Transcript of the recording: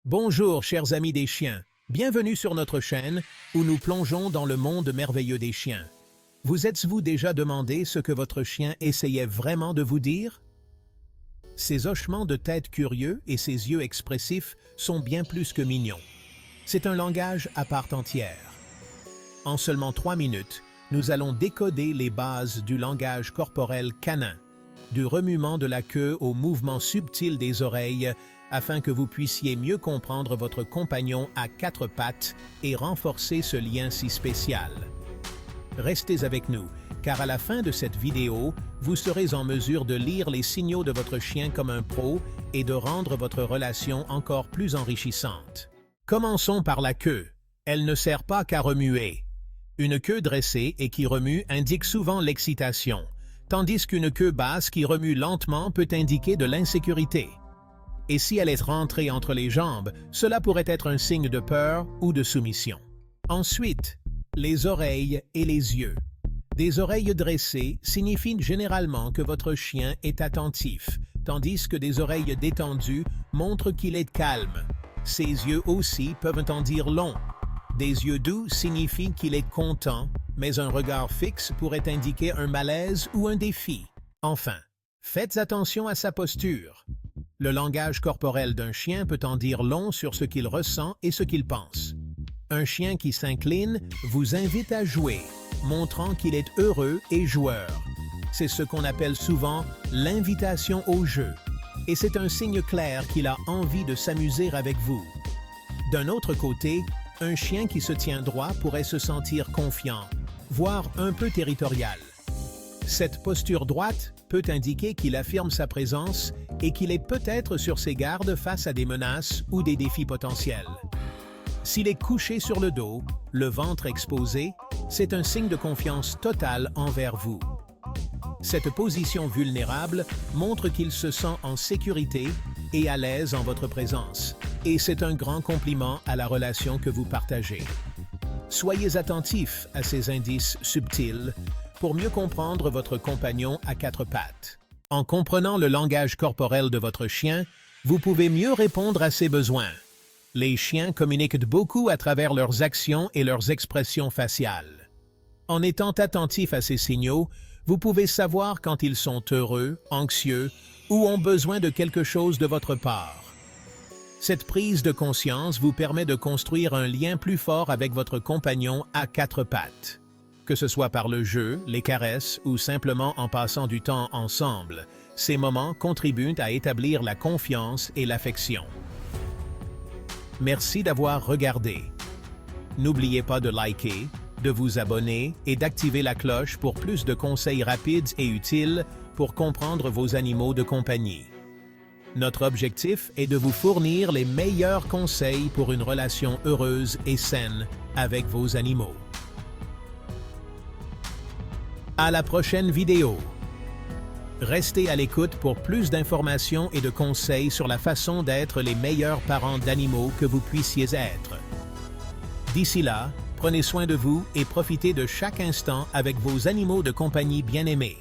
Bonjour chers amis des chiens, bienvenue sur notre chaîne où nous plongeons dans le monde merveilleux des chiens. Vous êtes-vous déjà demandé ce que votre chien essayait vraiment de vous dire? Ses hochements de tête curieux et ses yeux expressifs sont bien plus que mignons. C'est un langage à part entière. En seulement 3 minutes, nous allons décoder les bases du langage corporel canin, du remuement de la queue au mouvement subtil des oreilles, afin que vous puissiez mieux comprendre votre compagnon à 4 pattes et renforcer ce lien si spécial. Restez avec nous, car à la fin de cette vidéo, vous serez en mesure de lire les signaux de votre chien comme un pro et de rendre votre relation encore plus enrichissante. Commençons par la queue. Elle ne sert pas qu'à remuer. Une queue dressée et qui remue indique souvent l'excitation, tandis qu'une queue basse qui remue lentement peut indiquer de l'insécurité. Et si elle est rentrée entre les jambes, cela pourrait être un signe de peur ou de soumission. Ensuite, les oreilles et les yeux. Des oreilles dressées signifient généralement que votre chien est attentif, tandis que des oreilles détendues montrent qu'il est calme. Ses yeux aussi peuvent en dire long. Des yeux doux signifient qu'il est content, mais un regard fixe pourrait indiquer un malaise ou un défi. Enfin, faites attention à sa posture. Le langage corporel d'un chien peut en dire long sur ce qu'il ressent et ce qu'il pense. Un chien qui s'incline vous invite à jouer, montrant qu'il est heureux et joueur. C'est ce qu'on appelle souvent l'invitation au jeu, et c'est un signe clair qu'il a envie de s'amuser avec vous. D'un autre côté, un chien qui se tient droit pourrait se sentir confiant, voire un peu territorial. Cette posture droite peut indiquer qu'il affirme sa présence et qu'il est peut-être sur ses gardes face à des menaces ou des défis potentiels. S'il est couché sur le dos, le ventre exposé, c'est un signe de confiance totale envers vous. Cette position vulnérable montre qu'il se sent en sécurité et à l'aise en votre présence, et c'est un grand compliment à la relation que vous partagez. Soyez attentifs à ces indices subtils pour mieux comprendre votre compagnon à 4 pattes. En comprenant le langage corporel de votre chien, vous pouvez mieux répondre à ses besoins. Les chiens communiquent beaucoup à travers leurs actions et leurs expressions faciales. En étant attentif à ces signaux, vous pouvez savoir quand ils sont heureux, anxieux ou ont besoin de quelque chose de votre part. Cette prise de conscience vous permet de construire un lien plus fort avec votre compagnon à 4 pattes. Que ce soit par le jeu, les caresses ou simplement en passant du temps ensemble, ces moments contribuent à établir la confiance et l'affection. Merci d'avoir regardé. N'oubliez pas de liker, de vous abonner et d'activer la cloche pour plus de conseils rapides et utiles pour comprendre vos animaux de compagnie. Notre objectif est de vous fournir les meilleurs conseils pour une relation heureuse et saine avec vos animaux. À la prochaine vidéo. Restez à l'écoute pour plus d'informations et de conseils sur la façon d'être les meilleurs parents d'animaux que vous puissiez être. D'ici là, prenez soin de vous et profitez de chaque instant avec vos animaux de compagnie bien-aimés.